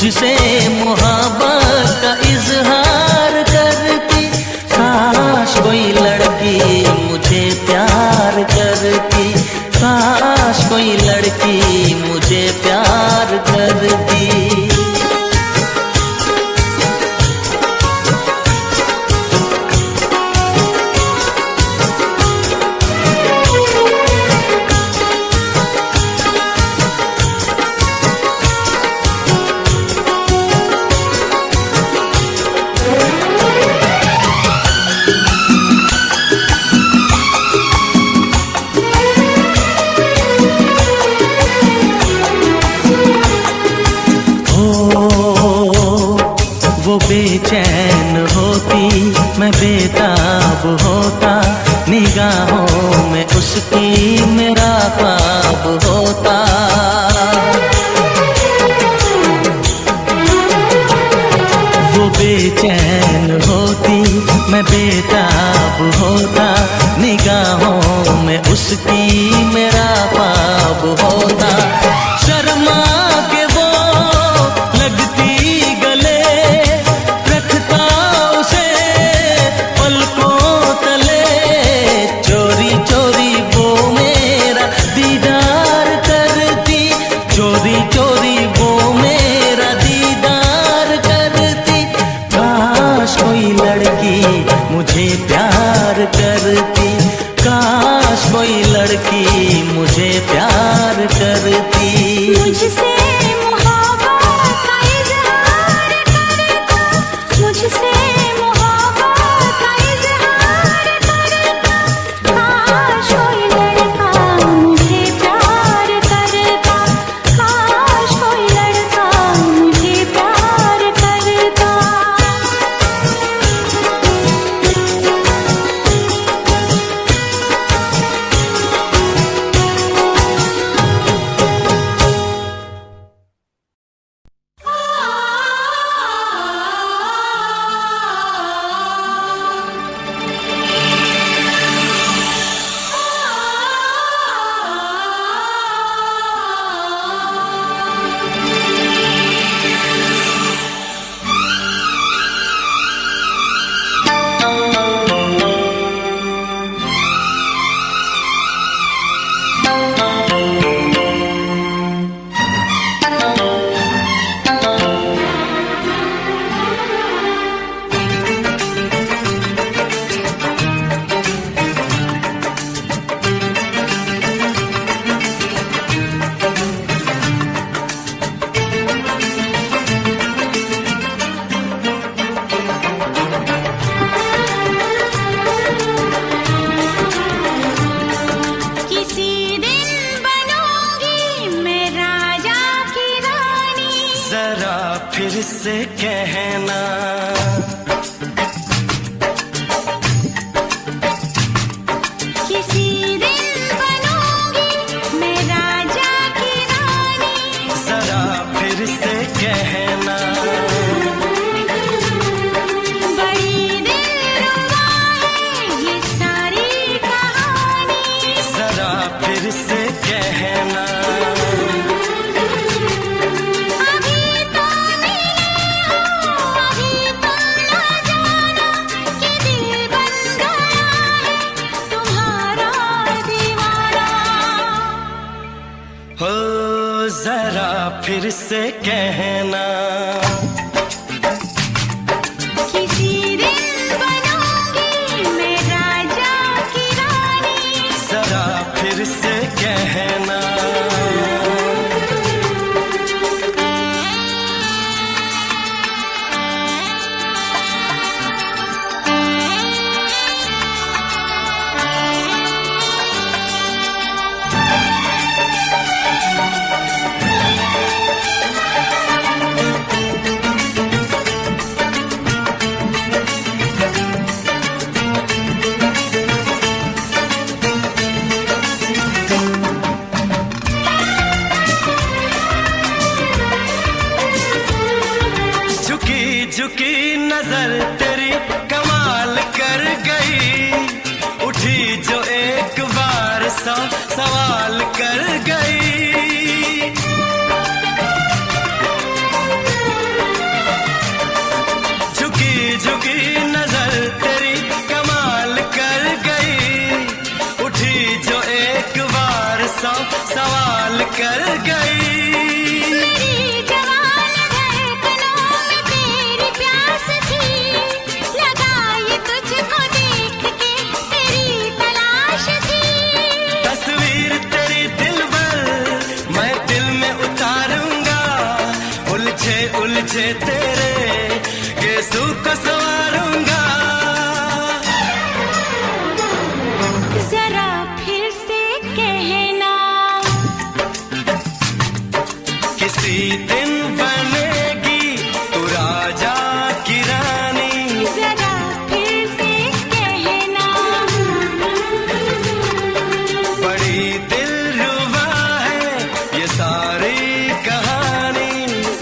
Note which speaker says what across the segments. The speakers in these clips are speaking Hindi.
Speaker 1: मुझसे मोहब्बत का इजहार करती। काश कोई लड़की मुझे प्यार करती, काश कोई लड़की मुझे प्यार करती। वो बेचैन होती, मैं बेताब होता, निगाहों में उसकी मेरा ख्वाब होता। वो बेचैन होती, मैं बेताब होता, निगाहों में उसकी मेरा ख्वाब होता। शर्मा के वो लगती गले, रखता उसे पलकों तले, चोरी चोरी वो मेरा दीदार करती, चोरी चोरी वो मेरा दीदार करती। काश कोई लड़की मुझे प्यार करती, काश कोई लड़की मुझे प्यार करती।
Speaker 2: मुझसे मोहब्बत का इजहार करता, मुझसे मोहब्बत का इजहार करता। काश कोई लड़का मुझे प्यार करता, काश कोई लड़का मुझे प्यार करता।
Speaker 1: फिर से कहना,
Speaker 2: किसी दिन बनूंगी मैं राजा की रानी।
Speaker 1: जरा फिर से कहना,
Speaker 2: बड़ी दिलरुबा है ये सारी कहानी।
Speaker 1: जरा फिर से कहना, जरा फिर से कहना,
Speaker 2: किसी दिन बनूंगी मैं राजा की रानी।
Speaker 1: जरा फिर से कहना, झुकी नजर तेरी कमाल कर गई, उठी जो एक बार सौ सवाल कर गई। तेरे गेसू को संवारूंगा।
Speaker 2: जरा फिर से कहना,
Speaker 1: किसी दिन बनेगी तू राजा की रानी।
Speaker 2: जरा फिर से कहना,
Speaker 1: बड़ी दिलरुबा है ये सारी कहानी।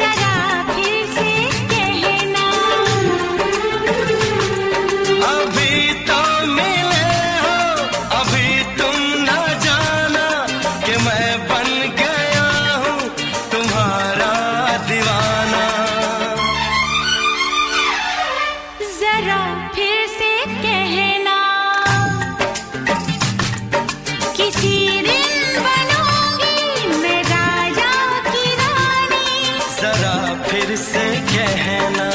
Speaker 2: जरा फिर से कहना,
Speaker 1: अभी तो मिले हो, अभी तुम न जाना कि मैं बन गया हूँ तुम्हारा दीवाना।
Speaker 2: जरा फिर से कहना, किसी दिन बनूंगी मैं राजा की रानी।
Speaker 1: जरा फिर से कहना,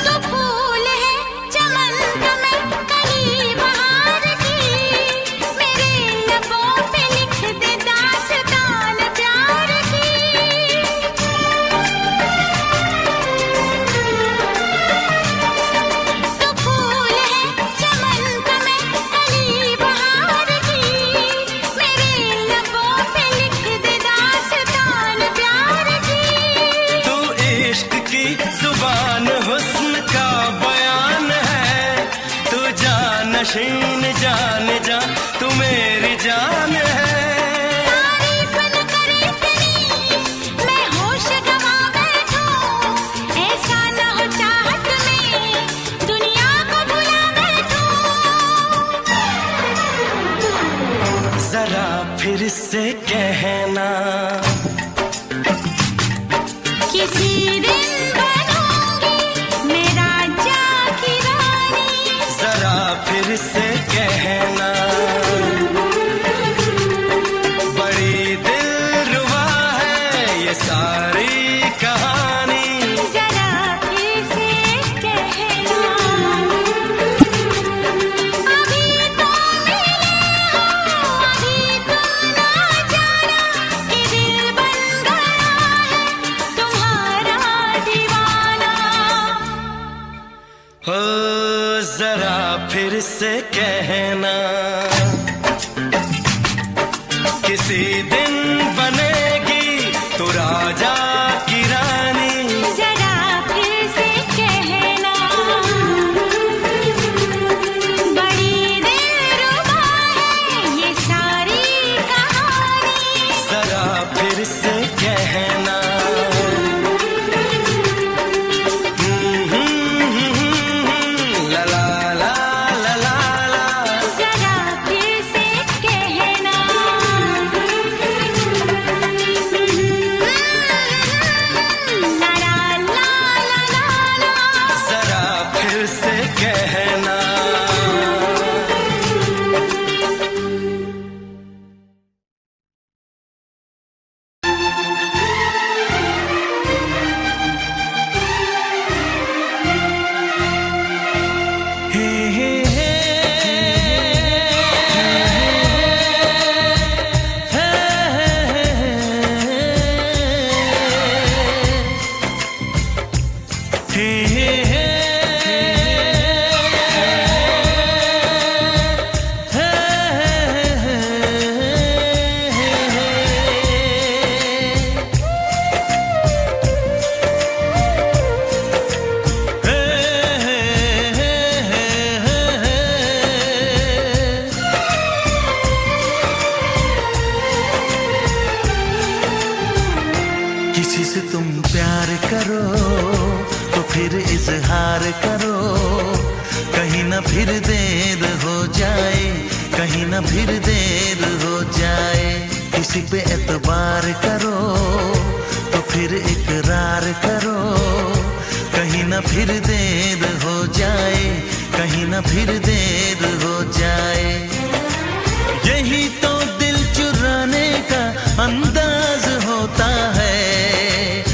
Speaker 2: तो फूल है चमन का मैं कली बहार की, मेरे लबों पे लिख दे दास्तान प्यार की। तो फूल है चमन का मैं कली बहार की, मेरे लबों पे लिख दे दास्तान प्यार की।
Speaker 1: तू इश्क की जुबान हुस्न का बयान है। तू जानशीन जान जा, तू मेरी जान है।
Speaker 2: तारीफ न करे तेरी मैं होश गवा बैठूं, ऐसा न हो चाहत में दुनिया को भुला बैठूं।
Speaker 1: जरा फिर से कहना,
Speaker 2: किसी दिन बनूंगी मैं राजा की रानी।
Speaker 1: जरा फिर से कहना, बड़ी दिलरुबा है ये सारी कहानी।
Speaker 2: जरा फिर से कहना, अभी तो मिले हो, अभी तुम ना जाना कि दिल बन गया है तुम्हारा दीवाना।
Speaker 1: हो जरा फिर से कहना, किसी दिन बनेगी तू राजा की रानी।
Speaker 2: जरा फिर से कहना, बड़ी दिलरुबा है ये सारी कहानी।
Speaker 1: जरा फिर से कहना, ला ला ला ला ला ला।
Speaker 2: जरा फिर से कहना, ला ला ला ला ला ला।
Speaker 1: जरा फिर से कहना, हे हे हे किसी से तुम प्यार करो तो फिर इजहार करो, कहीं ना फिर देर हो जाए, कहीं ना फिर देर हो जाए। किसी पे एतबार करो तो फिर इकरार करो, कहीं ना फिर देर हो जाए, कहीं ना फिर देर हो जाए। यही तो दिल चुराने का अंदाज होता है।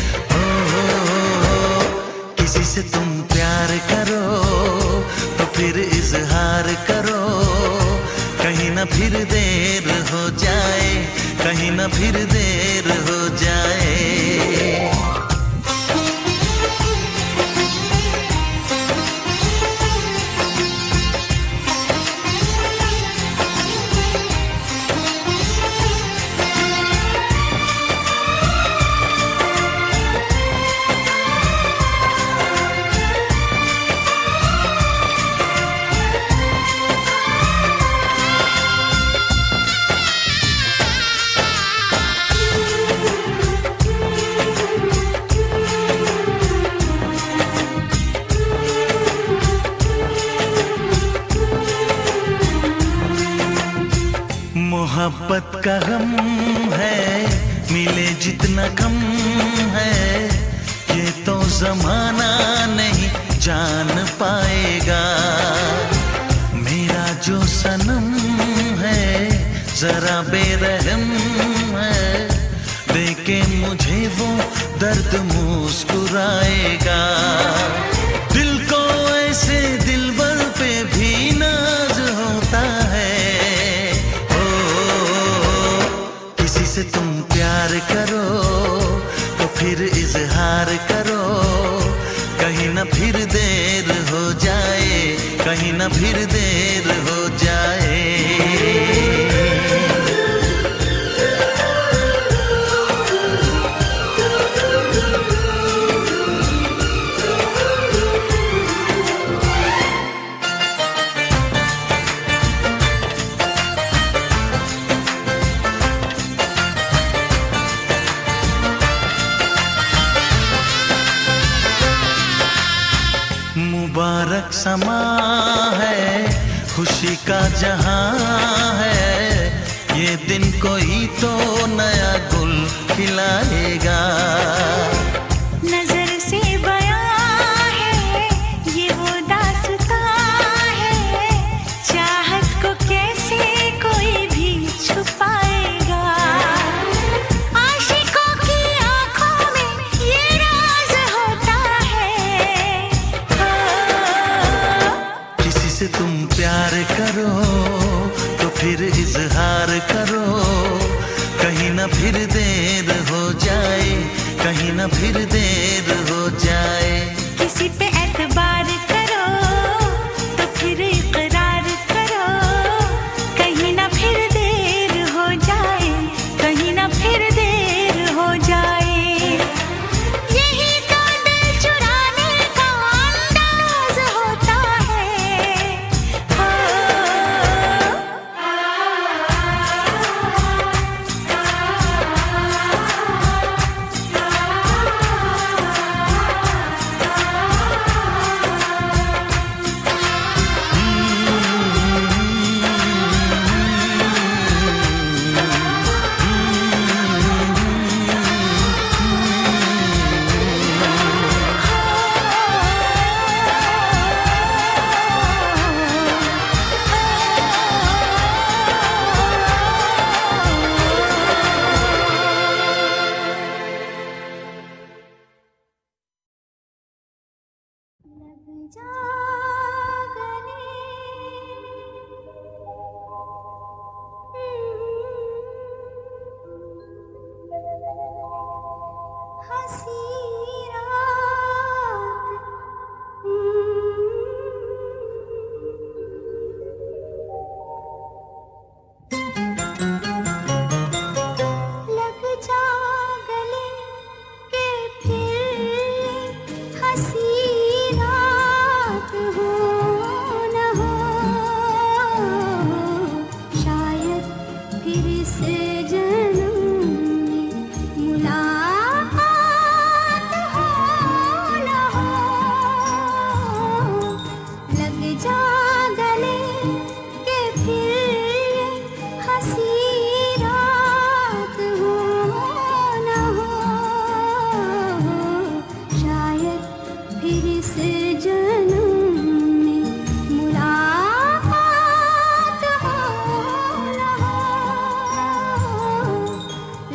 Speaker 1: किसी से तुम प्यार करो तो फिर इजहार करो, कहीं ना फिर देर हो जाए, कहीं ना फिर देर हो जाए। मोहब्बत का गम है, मिले जितना कम है, ये तो जमाना नहीं जान पाएगा। मेरा जो सनम है जरा बेरहम है, देखे मुझे वो दर्द मुस्कुराएगा। दिल को ऐसे दिलबर पे भी नाज होता है। से तुम प्यार करो तो फिर इजहार करो, कहीं ना फिर देर हो जाए, कहीं ना फिर देर हो जाए। मुबारक समा है, खुशी का जहां है, ये दिन कोई तो नया गुल खिलाएगा।
Speaker 2: नजर से बयां है ये वो दास्तां है, चाहत को कैसे कोई भी छुपाएगा। आशिकों की आंखों में ये राज होता है।
Speaker 1: किसी से तुम प्यार करो तो फिर इजहार करो, कहीं ना फिर देर हो जाए, कहीं ना फिर देर हो जाए।
Speaker 2: किसी पे एतबार करो तो फिर इकरार करो, कहीं ना फिर देर हो जाए, कहीं ना फिर देर हो जाए। यही तो दिल चुराने का अंदाज होता है।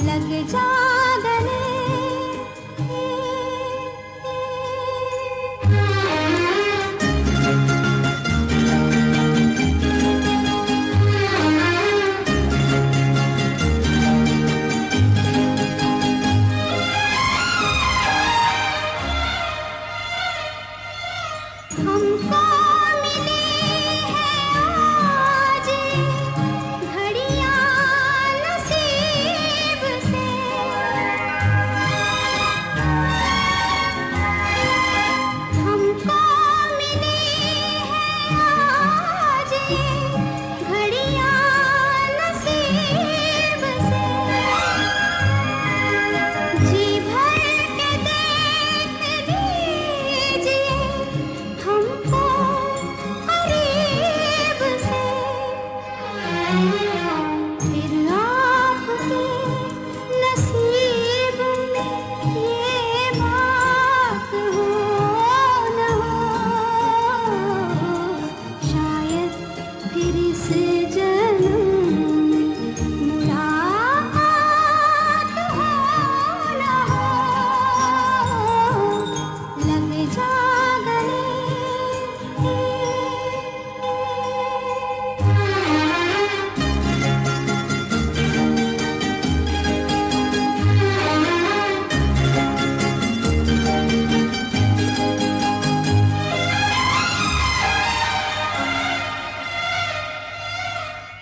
Speaker 2: लग जा गले। हमको मिली है आज घड़ियां नसीब से, हमको मिली है आज घड़ियां नसीब से। जी भर के देख लीजिए हमको करीब से, फिर आपके नसीब में ये बात हो न हो, शायद फिर इस जन्म में मुलाकात हो न हो, लग जा गले।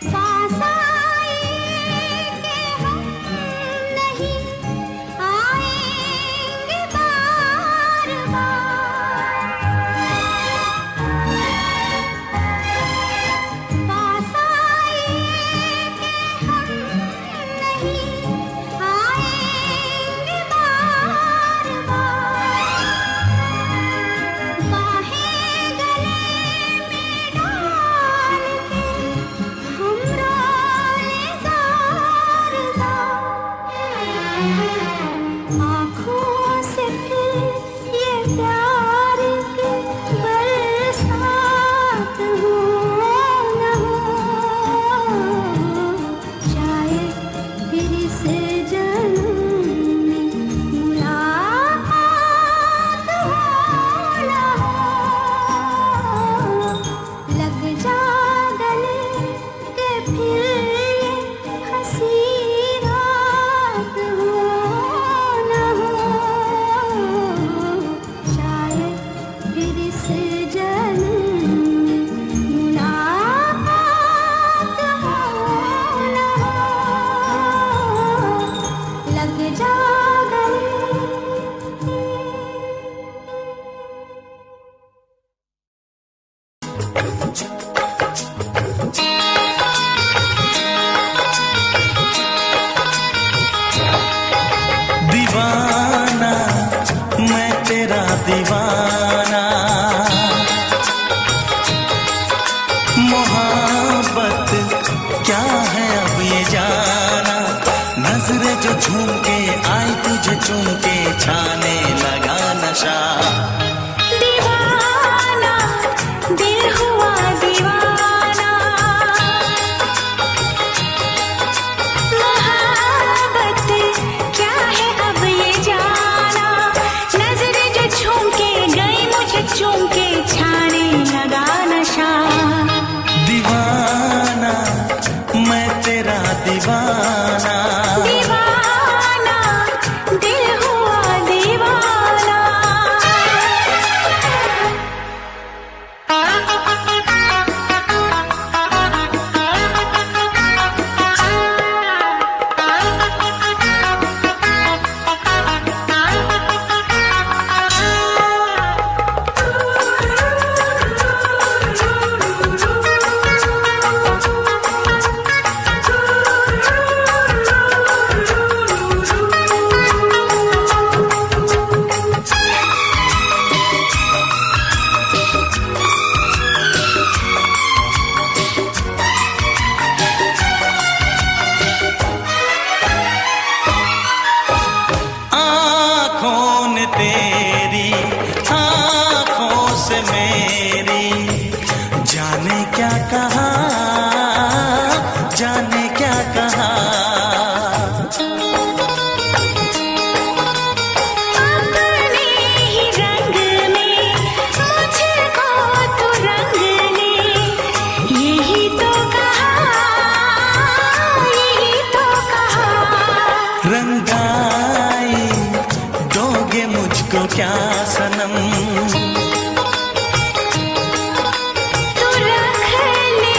Speaker 2: पास आए कि हम नहीं आएंगे बार बार, पास आए कि हम नहीं आएंगे बार बार, बाहें गले में डाल के हम रोए ज़ार ज़ार, आँखों से फिर ये प्यार की बरसात हो न हो, शायद फिर इस जन्म में मुलाकात हो न हो, लग जा गले के फिर ये हंसी रात हो न हो, शायद फिर इस जन्म में मुलाकात हो न हो, लग जा गले।
Speaker 1: दीवाना मैं तेरा दीवाना, मोहब्बत क्या है अब ये जाना, नजरें जो झूम के आई तुझे चूम के छाने लगा नशा।
Speaker 2: दीवाना दिल हुआ दीवाना, मोहब्बत क्या है अब ये जाना, नजरें जो झूम के गई मुझे चूम के छाने लगा नशा।
Speaker 1: दीवाना मैं तेरा दीवाना,
Speaker 2: दीवाना दिल हुआ दीवाना,
Speaker 1: जुदाई दोगे मुझको क्या सनम।
Speaker 2: तू रख ले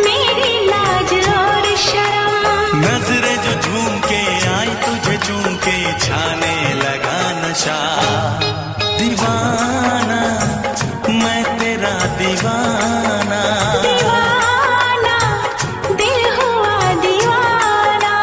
Speaker 2: मेरी लाज और शर्म।
Speaker 1: नजरें जो झूम के आई तुझे चूम के छाने लगा नशा। दीवाना मैं तेरा दीवाना,
Speaker 2: दीवाना दिल हुआ दीवाना।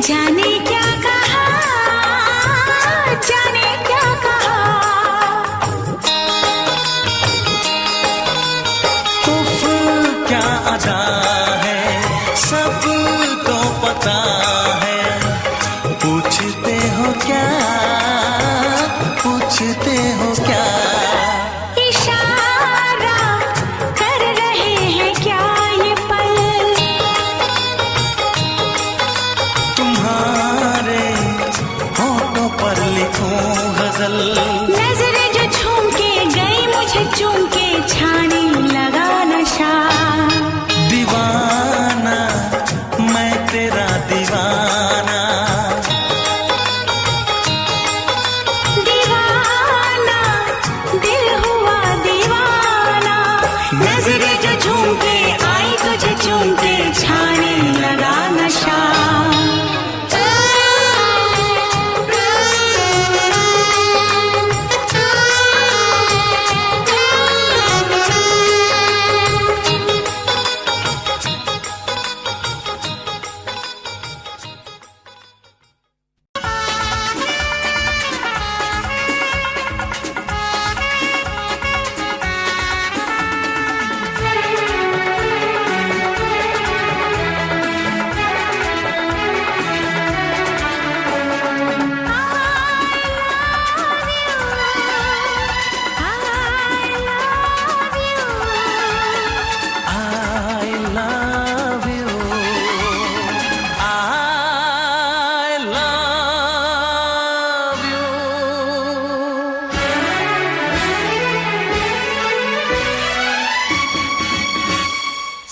Speaker 2: जाने क्या कहा, जाने क्या कहा।
Speaker 1: उफ क्या अदा है सबको पता है। पूछते हो क्या, पूछते हो क्या।
Speaker 2: इशारा कर रहे हैं क्या ये पल।
Speaker 1: तुम्हारे होठों पर लिखूं गजल।
Speaker 2: नजरें जो झूम के गई मुझे चूम के छाने लगा नशा।
Speaker 1: दीवाना मैं तेरा दीवाना,
Speaker 2: दीवाना दिल हुआ दीवाना। नजरें जो झूम के आई तुझे चूम के छाने लगा नशा।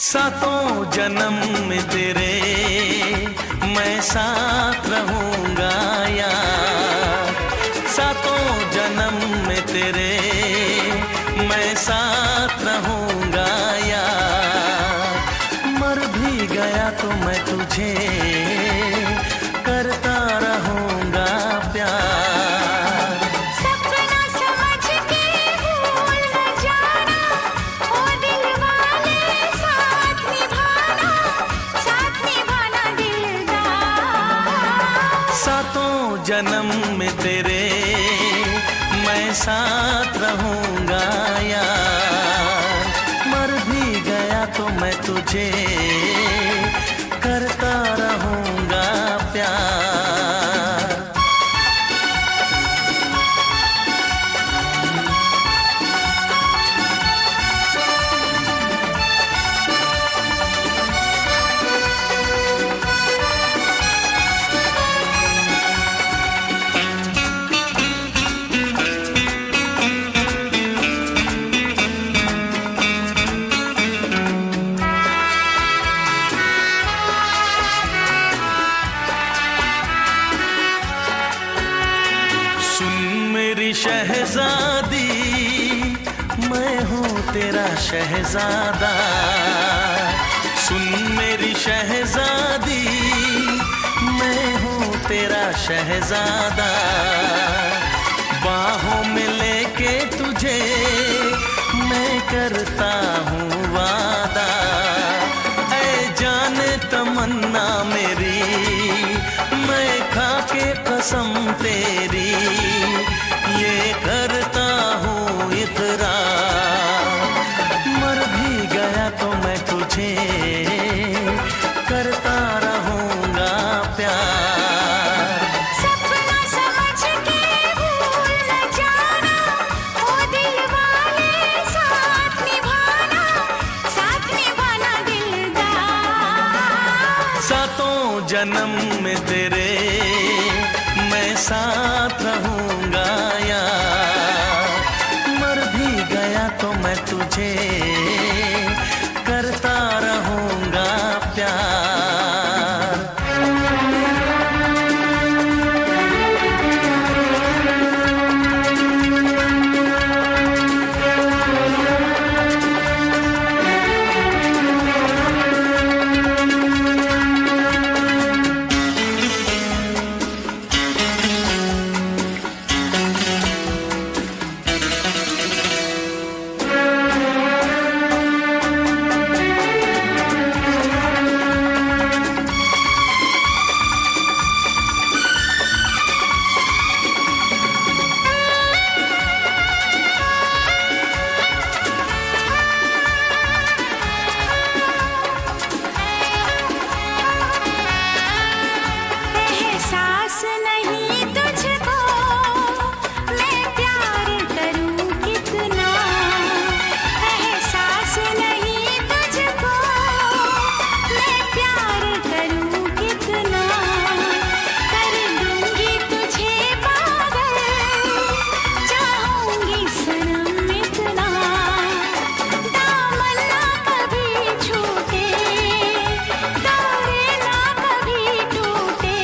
Speaker 1: सातों जन्म में तेरे मैं साथ रहूंगा यार। सातों जन्म में तेरे मैं साथ रहूंगा यार। मर भी गया तो मैं तुझे करता रहूंगा प्यार।
Speaker 2: सपना समझ के भूल न जाना, ओ दिल वाले साथ निभाना दिलदार।
Speaker 1: सातों जन्म में तेरे मैं साथ रहूंगा यार। मर भी गया तो मैं तुझे करता रहूंगा प्यार। शहजादी मैं हूँ तेरा शहजादा। सुन मेरी शहजादी मैं हूँ तेरा शहजादा। बाहों में लेके तुझे मैं करता हूँ वादा। ऐ जान तमन्ना मेरी मैं कसम तेरी, ये करता हूँ इकरार। मर भी गया तो मैं तुझे करता रहूँगा प्यार।
Speaker 2: सपना समझ के भूल न जाना, ओ दिल वाले साथ निभाना दिलदार।
Speaker 1: सातों जन्म में तेरे मैं साथ रहूँगा यार। मर भी गया तो मैं तुझे करता रहूँगा प्यार।
Speaker 2: एहसास नहीं तुझको मैं प्यार करूं कितना, एहसास नहीं तुझको मैं प्यार करूं कितना। कर दूंगी तुझे पागल, चाहूंगी सनम इतना। दामन ना कभी छूटे, तारे ना कभी टूटे,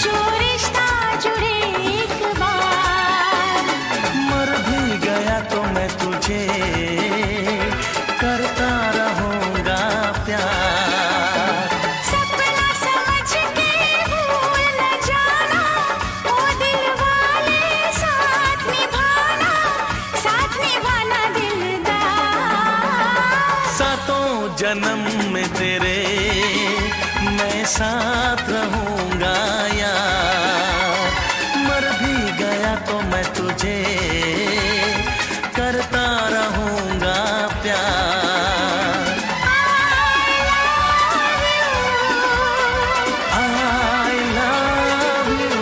Speaker 2: जो रिश्ता जुड़े एक बार।
Speaker 1: मर भी गया तो मैं तुझे करता रहूँगा प्यार।
Speaker 2: सपना समझ के भूल न जाना, ओ दिल वाले साथ निभाना दिलदार।
Speaker 1: सातों जन्म में तेरे मैं साथ रहूँगा यार। मर भी गया तो मैं तुझे करता रहूँगा प्यार। I love you।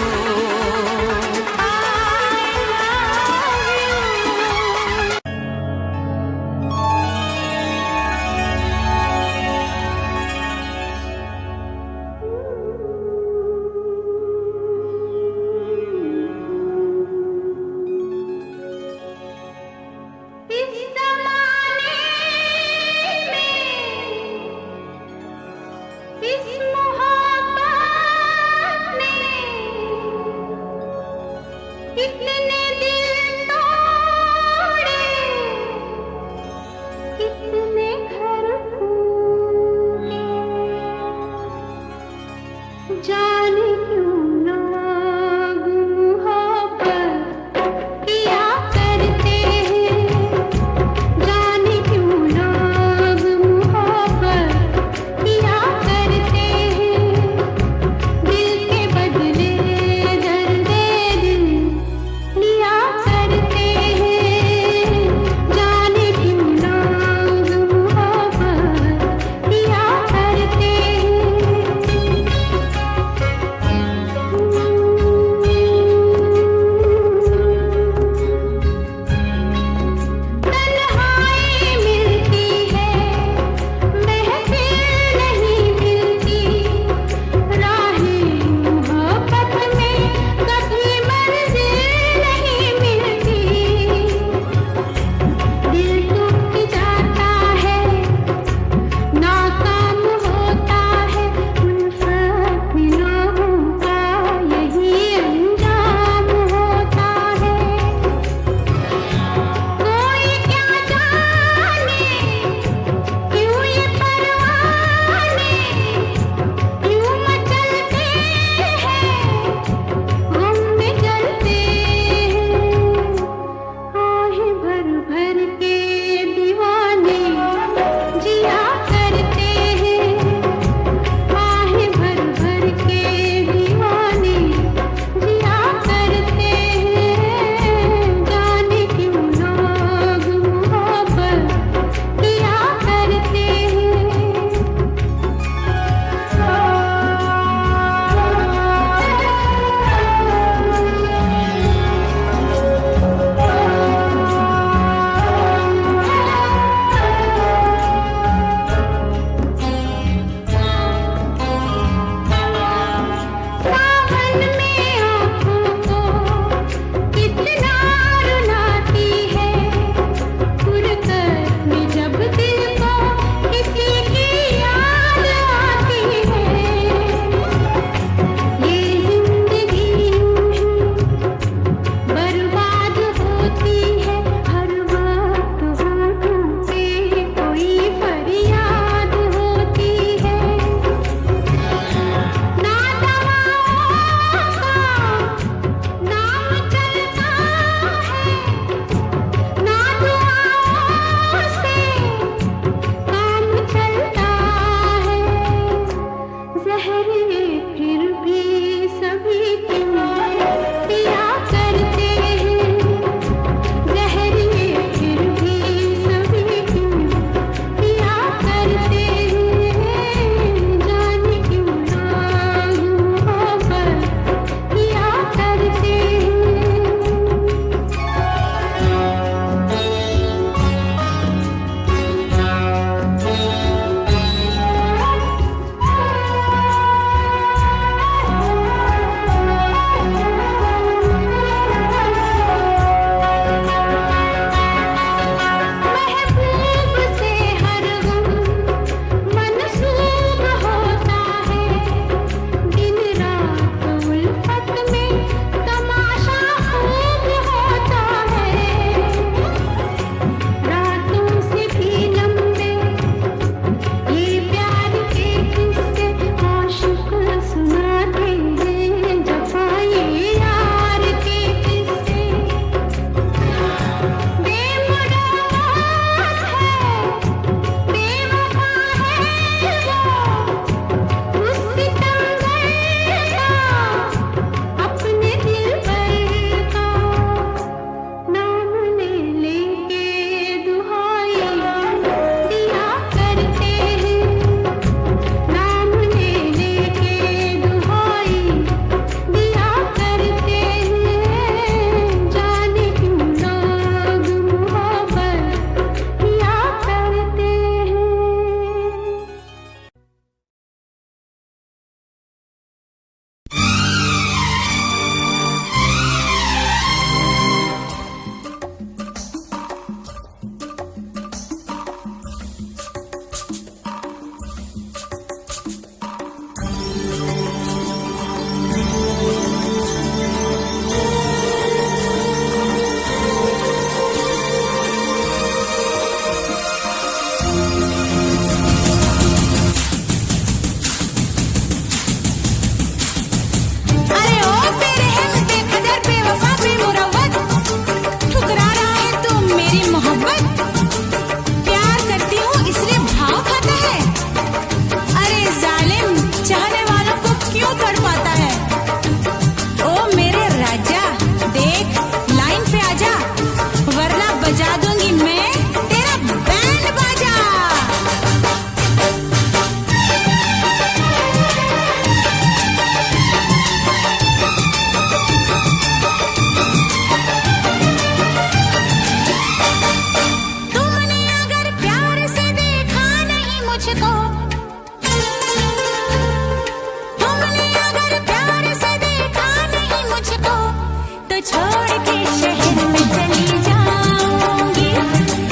Speaker 2: छोड़ के शहर में चली जाऊंगी,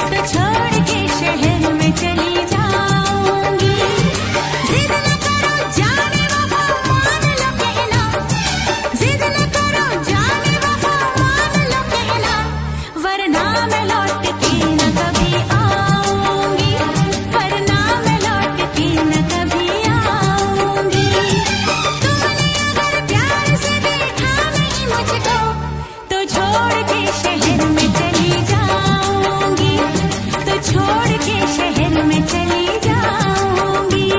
Speaker 2: तो छोड़ के शहर में चली जाऊंगी। जिद न करो जाने वफा मान लो कहना, जिद न करो जाने वफा मान लो कहना, वरना मैं लौट के न कभी आऊंगी, वरना मैं लौट के न कभी आऊंगी। तुमने अगर प्यार से देखा नहीं मुझको, तो छोड़ के शहर में चली जाऊंगी, तो छोड़ के शहर में चली जाऊंगी।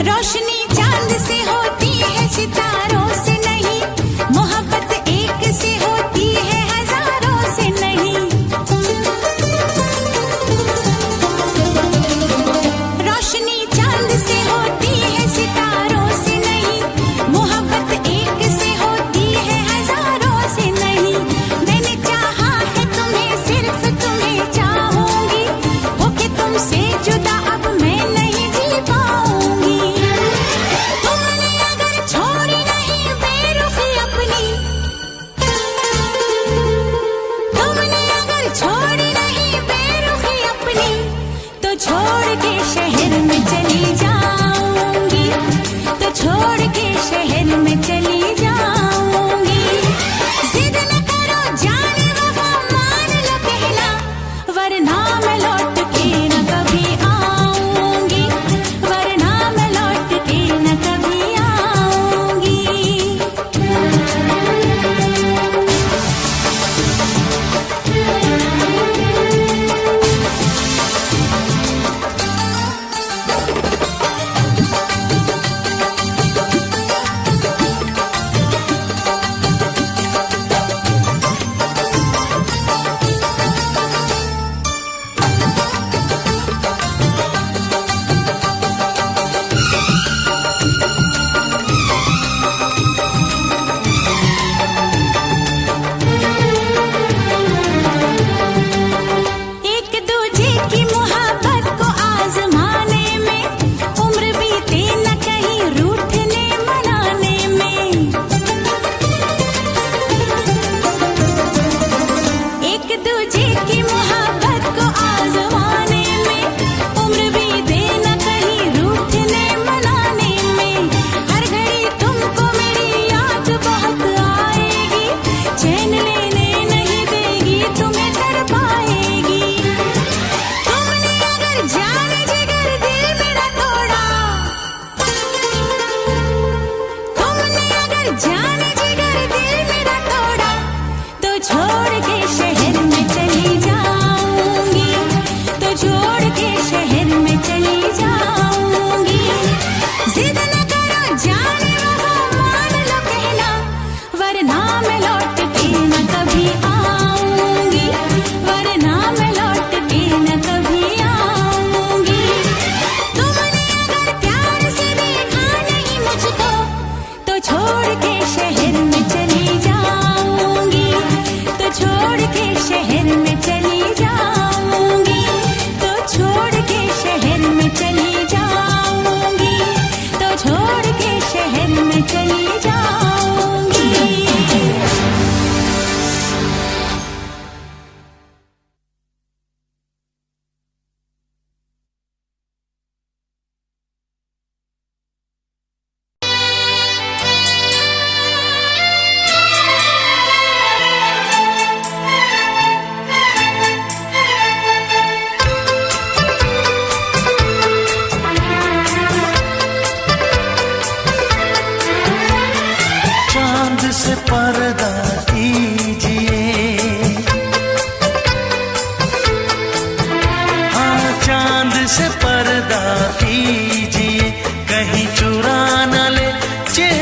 Speaker 2: रोशनी चांद से होती है सितारों से नहीं, मोहब्बत एक से होती है हजारों से नहीं। रोशनी चांद से होती है सितारों से नहीं, मोहब्बत एक से होती है हजारों से नहीं। मैंने चाहा है तुम्हें, सिर्फ तुम्हें चाहूंगी, होके तुमसे जुदा अब मैं नहीं जी पाऊंगी। तुमने अगर छोड़ी नहीं बेरुखी अपनी, तुमने अगर छोड़ी नहीं बेरुखी अपनी, तो छोड़ के शहर में चली जाऊंगी, तो छोड़ के शहर में चली जाऊंगी। जिद न करो जाने वफा मान लो कहना, वरना मैं लौट के न कभी आऊंगी, वरना मैं लौट के न कभी आऊंगी। एक दूजे की मोहब्बत को आजमाने में, उम्र बीते न कहीं रूठने मनाने में। एक दूजे की मोहब्बत को आजमाने में, उम्र बीते न कहीं रूठने मनाने में। हर घड़ी तुमको मेरी याद बहुत आएगी, चैन लेने नहीं देगी, तुम्हें तड़पाएगी। तुमने अगर जाने जिगर दिल मेरा तोड़ा, तुमने अगर जाने जिगर दिल मेरा तोड़ा, तो छोड़ के शहर में चली जाऊंगी, तो छोड़ के शहर में चली जाऊंगी। जिद न करो जाने वफा मान लो कहना, वरना मैं लौट के न कभी आऊंगी, वरना मैं लौट के न कभी आऊंगी। तुमने अगर प्यार से देखा नहीं मुझको, तो छोड़ के शहर में चली जाऊंगी, तो छोड़ के शहर में चली जाऊंगी, तो छोड़ के शहर में चली जाऊंगी, तो छोड़ के शहर में चली जाऊंगी।
Speaker 1: चांद से पर्दा कीजिए, हाँ चांद से पर्दा कीजिए, कहीं चुरा न ले चेहरा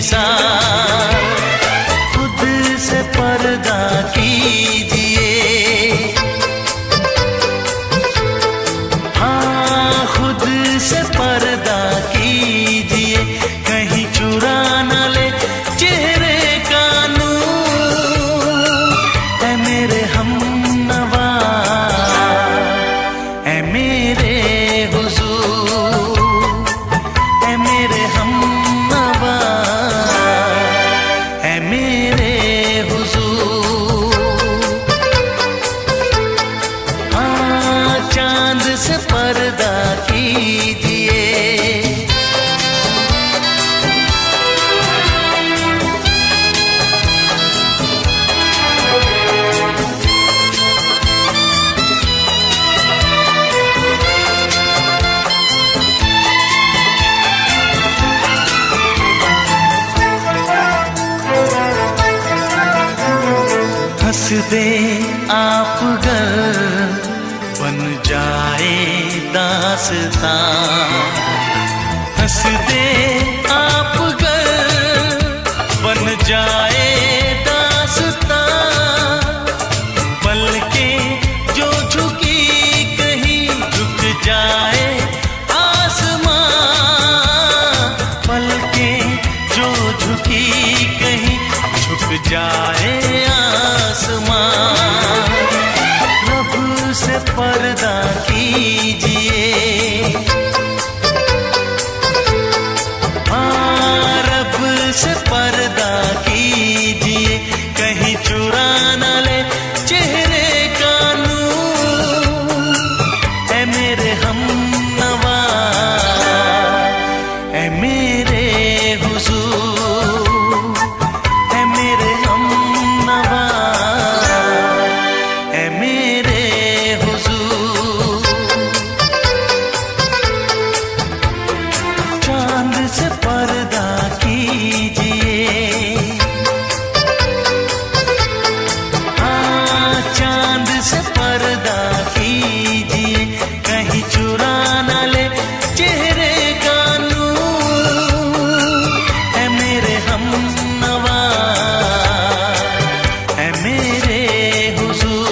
Speaker 1: निसार। खुद से पर्दा कीजिए, हाँ खुद से पर्दा कीजिए, कहीं चुरा न ले चेहरे का नूर। ऐ मेरे हमनवा, ऐ मेरे हुजूर, ऐ मेरे हमनवा, ऐ मेरे हुजूर। हाँ चांद से पर्दा कीजिए, हंस दे आप गर बन जाए दास्तां। हंस दे आप गर बन जाए दास्तां। पलकें जो झुकी कहीं झुक जाए आसमां। पलकें जो झुकी कहीं झुक जाए आसमां। रब से पर्दा कीजिए, हाँ रब से पर्दा कीजिए, कहीं चुरा न ले चेहरे का नूर। ऐ मेरे हमनवा, ऐ मेरे हुजूर, ऐ मेरे हमनवा, ऐ मेरे हुजूर। चांद से पर्दा कीजिए, हाँ चांद से पर्दा कीजिए, कहीं चुरा न ले चेहरे का नूर। ऐ मेरे हमनवा, ऐ मेरे हुजूर।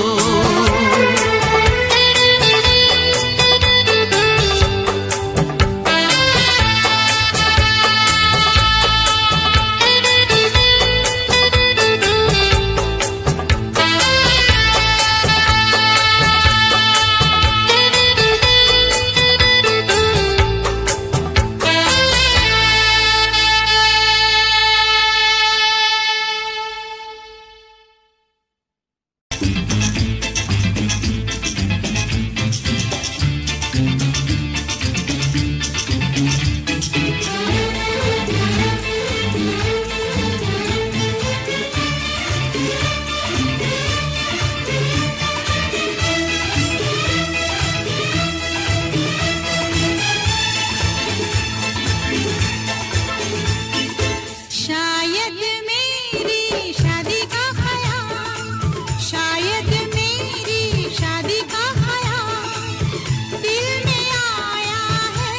Speaker 2: शायद मेरी शादी का ख्याल, शायद मेरी शादी का ख्याल दिल में आया है।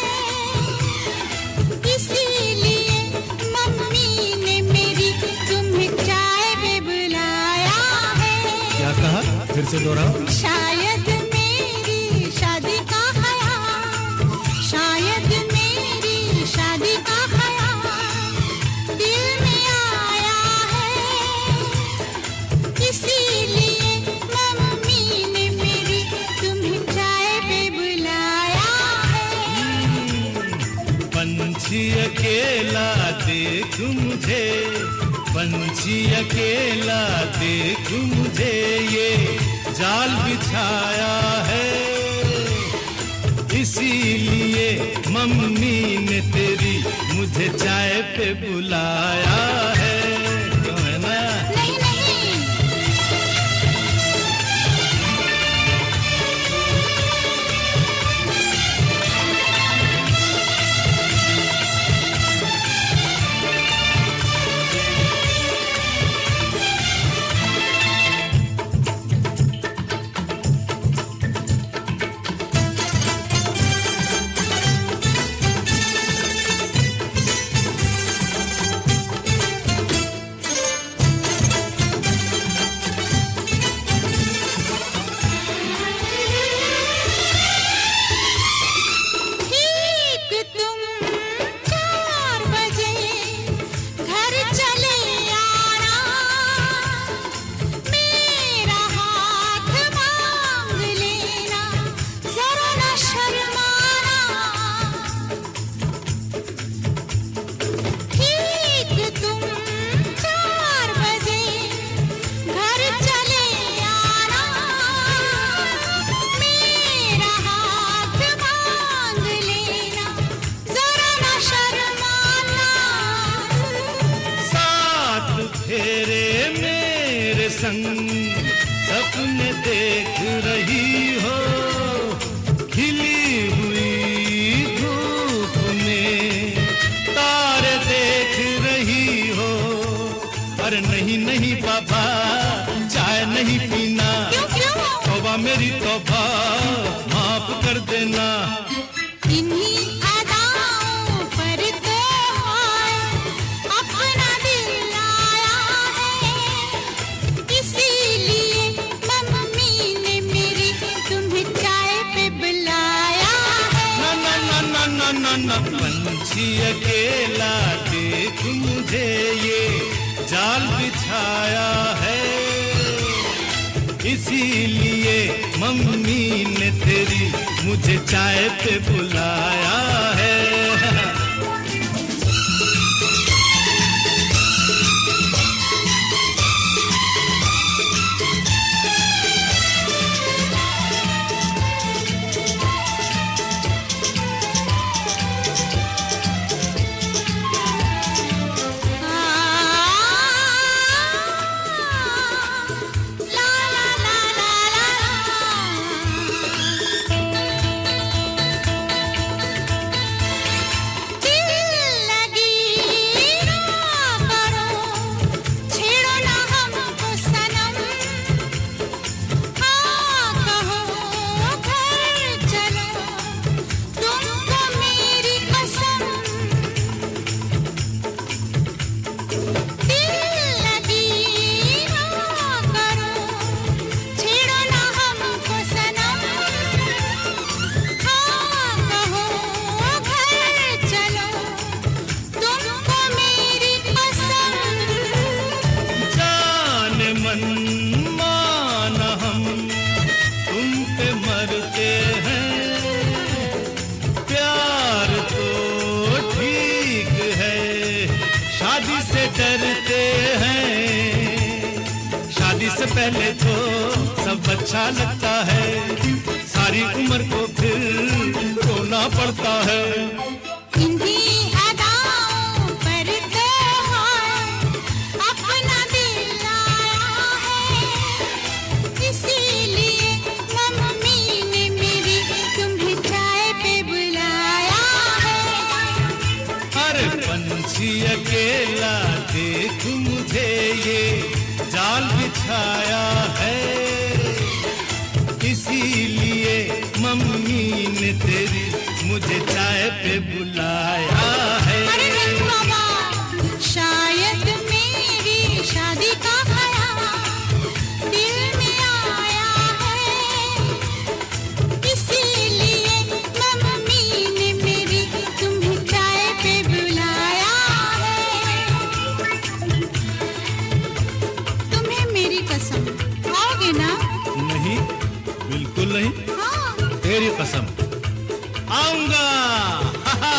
Speaker 2: इसीलिए मम्मी ने मेरी तुम्हें चाय पे बुलाया है।
Speaker 3: क्या कहा? फिर से दोहराओ।
Speaker 2: शायद मेरी शादी का ख्याल, शायद मेरी शादी का ख्याल दिल में आया है। इसीलिए मम्मी ने मेरी तुम्हें चाय पे बुलाया है।
Speaker 3: पंछी अकेला देख मुझे, पंछी अकेला देख मुझे, ये जाल बिछाया है। इसीलिए मम्मी ने तेरी मुझे चाय पे बुलाया है। क्यों है ना?
Speaker 2: नहीं नहीं,
Speaker 3: संग सपने देख रही हो, खिली हुई धूप में तारे देख रही हो। अरे नहीं नहीं बाबा, चाय नहीं पीना।
Speaker 2: क्यों क्यों?
Speaker 3: तौबा मेरी तौबा, माफ कर देना।
Speaker 2: इन्हीं अदाओं पर तो अपना दिल लाया है, इसीलिए मम्मी ने मेरी तुम्हें चाय पे बुलाया है।
Speaker 3: ना ना ना ना ना ना ना, पंछी अकेला देख मुझे ये जाल बिछाया है, इसीलिए मम्मी ने तेरी मुझे चाय पे बुलाया है। पहले तो सब अच्छा लगता है, सारी उम्र को फिर रोना पड़ता है।
Speaker 2: इन्हीं अदाओं पर तो अपना दिल लाया है, इसीलिए मम्मी ने मेरी तुम्हें चाय पे बुलाया है।
Speaker 3: अरे पंछी अकेला देख मुझे ये जाल बिछाया है, इसीलिए मम्मी ने तेरी मुझे चाय पे बुलाया है।
Speaker 2: अरे नहीं बाबा, शायद मेरी शादी का ख्याल दिल में आया है, इसीलिए मम्मी ने मेरी तुम्हें चाय पे बुलाया है। तुम्हें मेरी कसम, आओगे ना?
Speaker 3: नहीं, बिल्कुल नहीं।
Speaker 2: हाँ।
Speaker 3: तेरी कसम, आऊंगा। हा हा।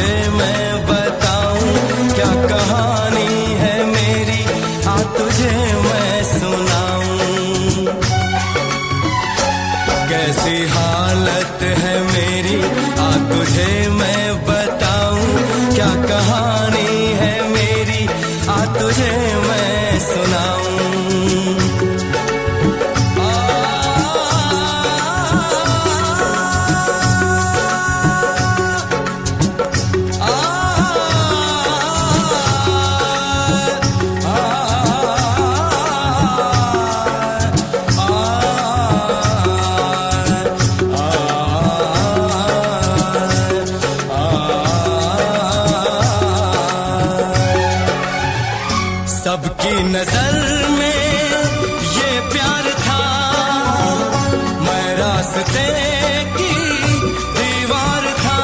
Speaker 4: तुझे मैं बताऊं क्या कहानी है मेरी, आ तुझे मैं सुनाऊं। कैसी हालत है मेरी, आ तुझे मैं बताऊं क्या कहानी है मेरी, आ तुझे मैं सुनाऊं। सबकी नजर में ये प्यार था, मैं रास्ते की दीवार था।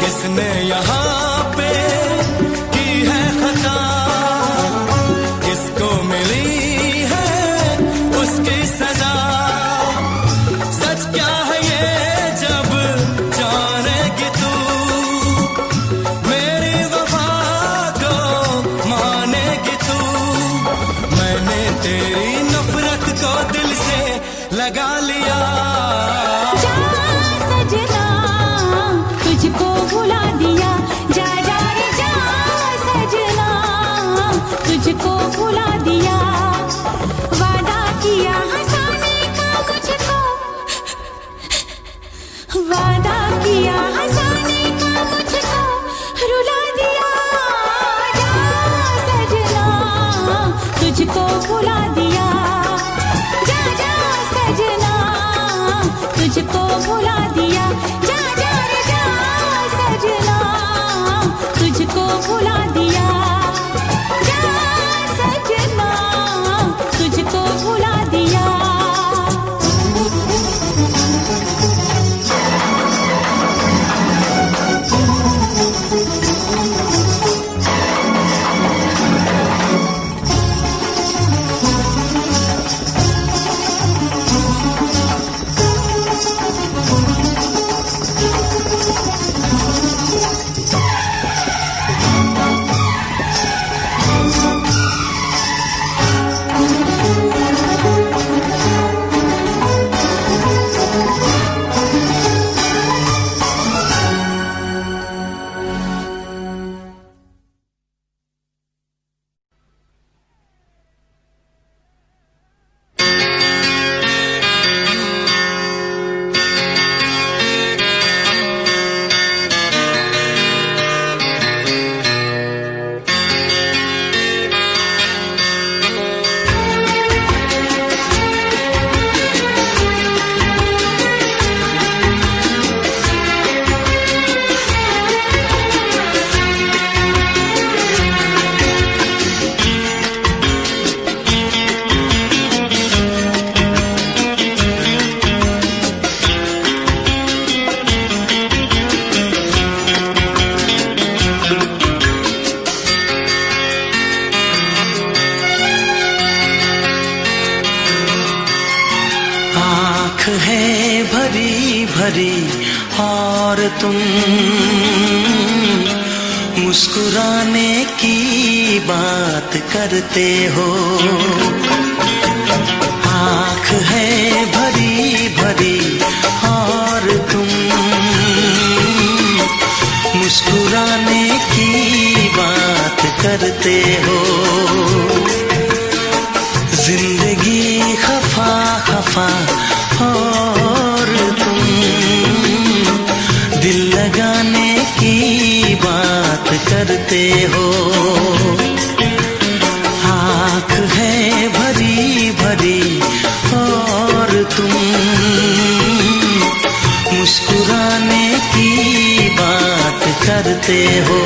Speaker 4: किसने यहाँ पे की है खता, किसको मिली है उसकी सजा। सच क्या है ये जब जानेगी तू, मेरी वफा को मानेगी तू। मैंने तेरी नफरत को दिल से लगा लिया।
Speaker 2: जा सजना तुझको भुला दिया, जा जा रे जा सजना तुझको भुला दिया। वादा किया हंसाने का मुझको, वादा किया हंसाने का मुझको रुला दिया। जा सजना तुझको भुला दिया, जा जा सजना तुझको भुला दिया। जा जा रे जा सजना तुझको भुला दिया, जा सजना तुझको भुला दिया।
Speaker 1: आँख है भरी भरी और तुम मुस्कुराने की बात करते हो। आँख है भरी भरी और तुम मुस्कुराने की बात करते हो। जिंदगी खफा खफा और तुम दिल लगाने की बात करते हो। आँख है भरी भरी और तुम मुस्कुराने की बात करते हो।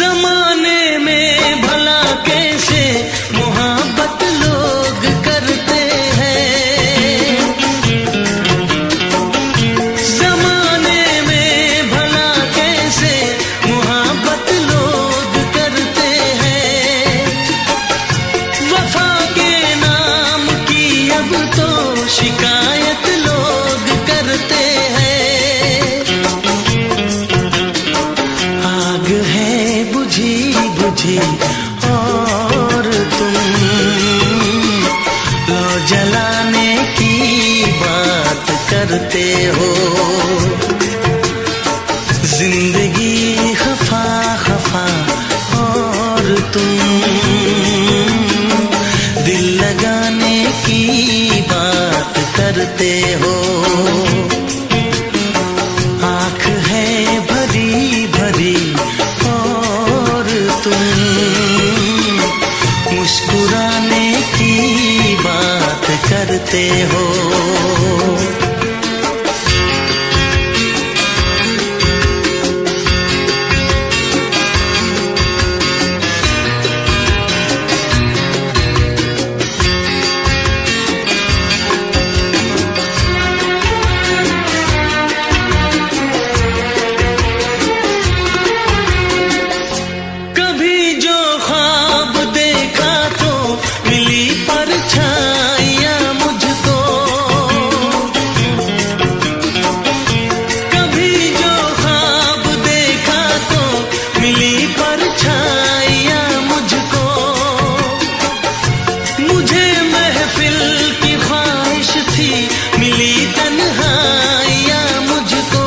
Speaker 1: जमाने में भला कैसे मोहब्बत लोग करते हैं, जमाने में भला कैसे मोहब्बत लोग करते हैं। वफा के नाम की अब तो शिकायत लोग करते हैं। आग है बुझी बुझी और तुम लो जलाने की बात करते हो। जिंदगी खफा खफा और तुम दिल लगाने की बात करते हो। आँख है भरी भरी और तुम मुस्कुराने की बात करते हो। कभी जो ख्वाब देखा तो मिली परछाइयाँ मुझको, कभी जो ख्वाब देखा तो मिली परछाइयाँ मुझको। मुझे महफिल की ख्वाहिश थी मिली तन्हाइयाँ मुझको।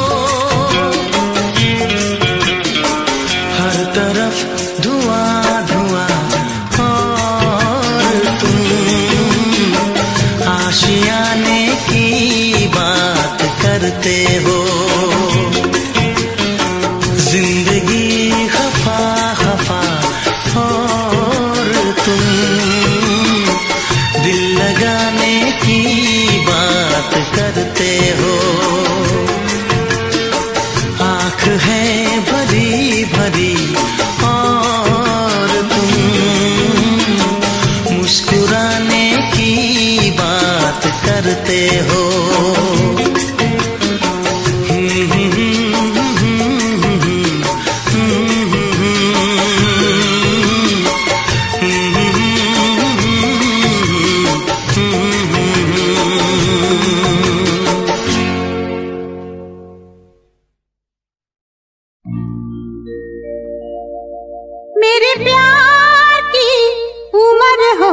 Speaker 1: हर तरफ धुआं धुआं और तुम आशियाने की बात करते हो। जिंदगी खफा खफा और तुम दिल लगाने की बात करते हो। आँख है भरी भरी और तुम मुस्कुराने की बात करते हो।
Speaker 2: मेरे प्यार की उम्र हो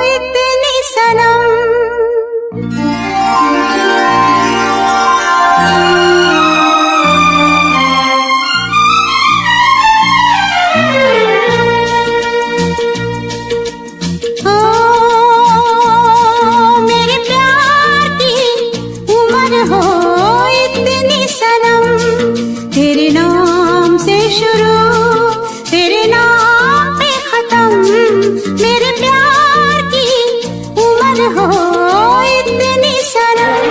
Speaker 2: इतनी सनम, ओ मेरे प्यार की उम्र हो इतनी सनम। तेरे नाम से शुरू तेरे नाम पे खत्म, मेरे प्यार की उम्र हो इतनी सनम।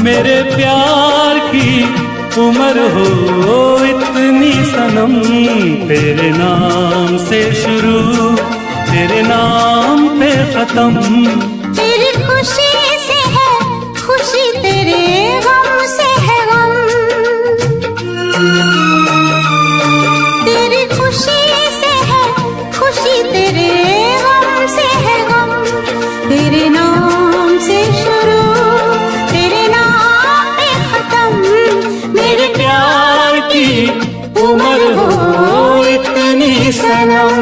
Speaker 4: मेरे प्यार की उम्र हो इतनी सनम। तेरे नाम से शुरू तेरे नाम पे खत्म।
Speaker 2: तेरी खुशी से है खुशी, तेरे गम से है गम। तेरी खुशी से है खुशी, तेरे गम से है गम। तेरे नाम से शुरू तेरे नाम पे खत्म, मेरे
Speaker 4: प्यार की उम्र हो इतनी सनम।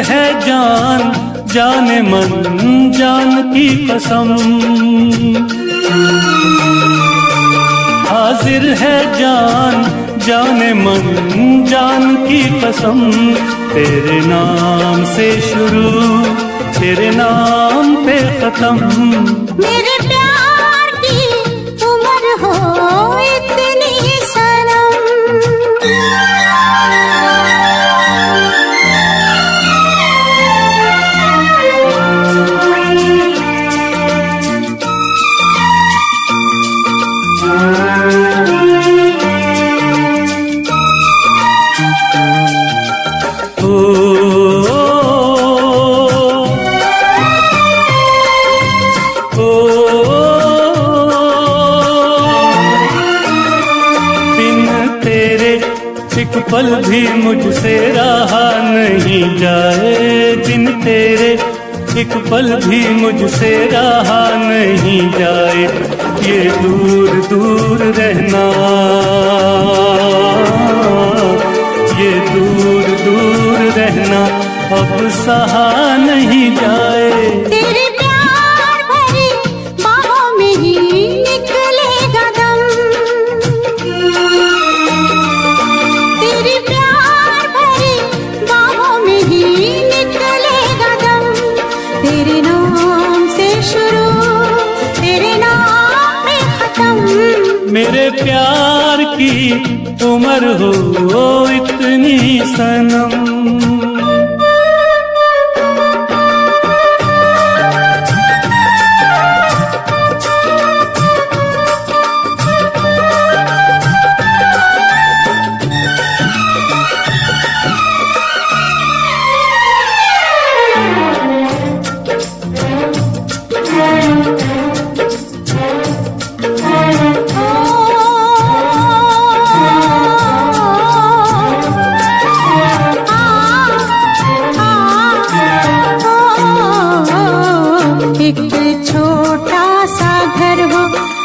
Speaker 4: है जान जाने मन जान की कसम, हाजिर है जान जाने मन जान की कसम। तेरे नाम से शुरू तेरे नाम पे खत्म।
Speaker 2: मेरे प्यार की उम्र हो इतनी सनम,
Speaker 4: एक पल भी मुझसे रहा नहीं जाए, दिन तेरे एक पल भी मुझसे रहा नहीं जाए। ये दूर दूर रहना, ये दूर दूर रहना अब सहा नहीं जाए।
Speaker 2: तेरे प्यार भरी बाहों में ही निकलेगा दम, तेरे प्यार भरी बाहों में ही निकलेगा दम। तेरे नाम से शुरू तेरे नाम पे खत्म।
Speaker 4: मेरे प्यार की उम्र हो इतनी सनम।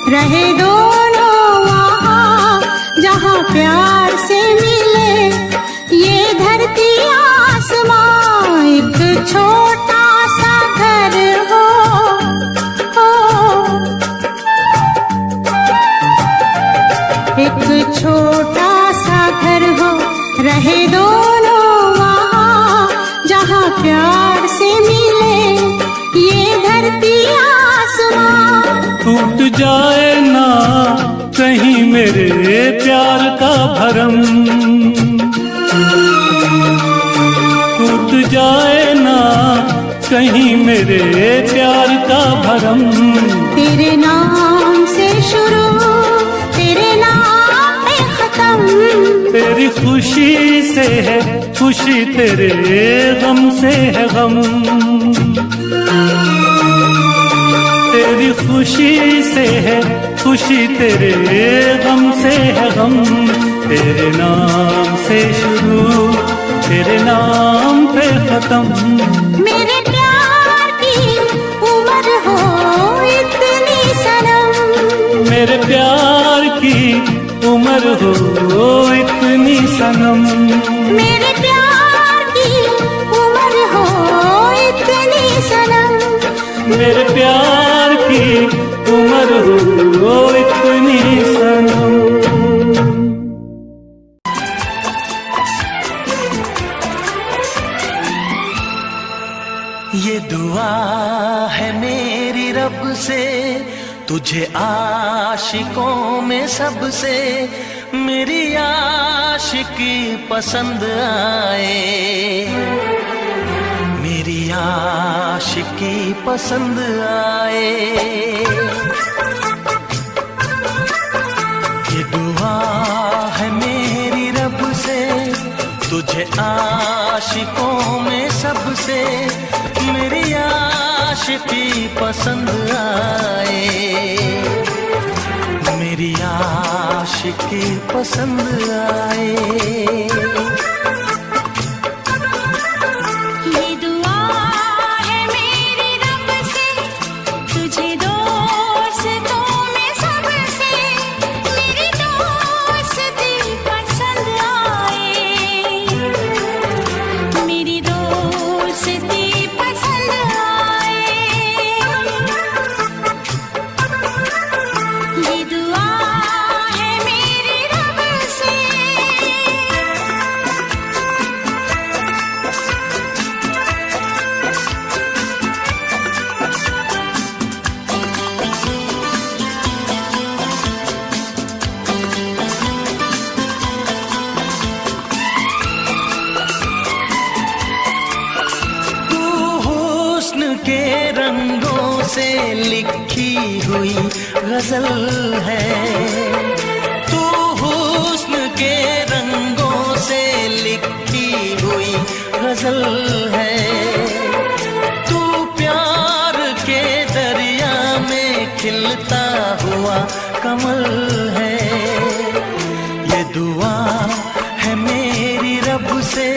Speaker 2: रहे दोनों वहाँ जहाँ प्यार से मिले ये धरती आसमां। एक छोटा सा घर हो, एक छोटा सा घर हो, रहे दोनों वहाँ जहाँ प्यार से मिले ये धरती आसमां।
Speaker 4: टूट जाए ना कहीं मेरे प्यार का भरम, टूट जाए ना कहीं मेरे प्यार का भरम।
Speaker 2: तेरे नाम से शुरू तेरे नाम पे खत्म।
Speaker 4: तेरी खुशी से है खुशी, तेरे गम से है गम। तेरी खुशी से है खुशी, तेरे गम से है गम। तेरे नाम से शुरू तेरे नाम पे खत्म।
Speaker 2: मेरे प्यार की उम्र हो इतनी सनम,
Speaker 4: मेरे प्यार की उम्र हो इतनी सनम।
Speaker 2: मेरे प्यार की उम्र हो इतनी सनम।
Speaker 4: मेरे प्यार की उम्र हो इतनी सनम।
Speaker 1: ये दुआ है मेरी रब से तुझे आशिकों में सबसे मेरी आशिकी पसंद आए, मेरी आशिकी पसंद आए। ये दुआ है मेरी रब से तुझे आशिकों में सबसे मेरी आशिकी पसंद आए, मेरी आशिकी पसंद आए। से लिखी हुई गजल है। तू हुस्न के रंगों से लिखी हुई गजल है। तू प्यार के दरिया में खिलता हुआ कमल है। ये दुआ है मेरी रब से,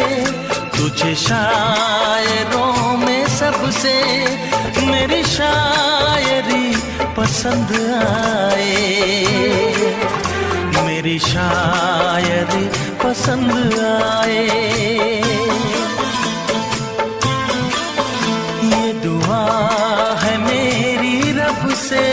Speaker 1: तुझे शायरों में सबसे मेरी शायरी पसंद आए, मेरी शायरी पसंद आए। ये दुआ है मेरी रब से।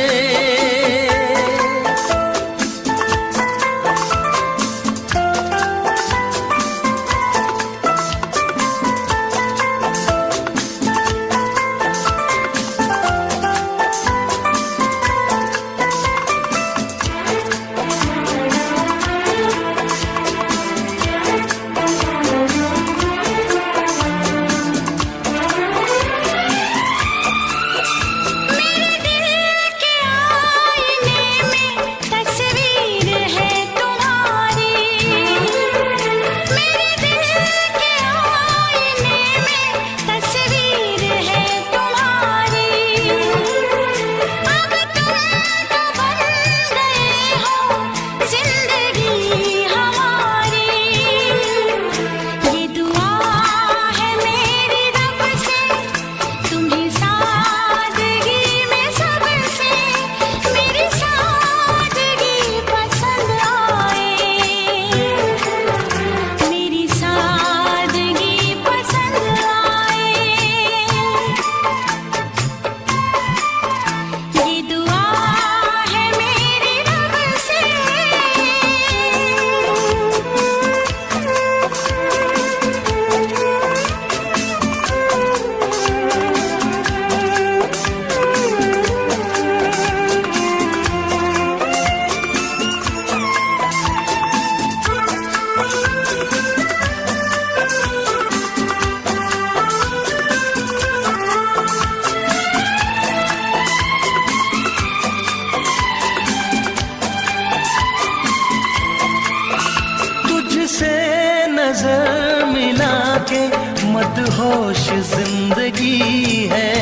Speaker 1: नजर मिला के मदहोश जिंदगी है।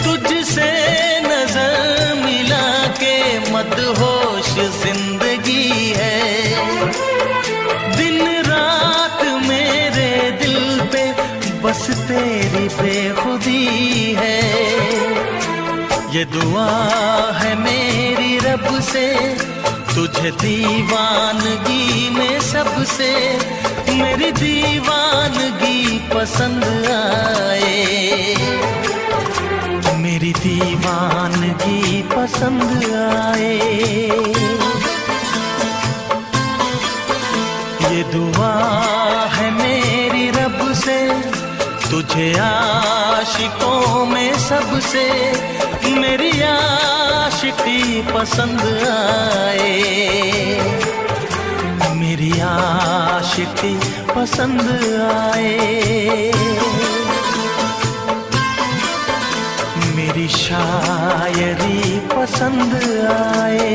Speaker 1: तुझसे नजर मिला के मदहोश जिंदगी है। दिन रात मेरे दिल पे बस तेरी बेखुदी है। ये दुआ है मेरी रब से, तुझे दीवानगी में सबसे मेरी दीवानगी पसंद आए, मेरी दीवानगी पसंद आए। ये दुआ है मेरी रब से, तुझे आशिकों में सबसे मेरी आशिकी पसंद आए, मेरी आशिकी पसंद आए। मेरी शायरी पसंद आए।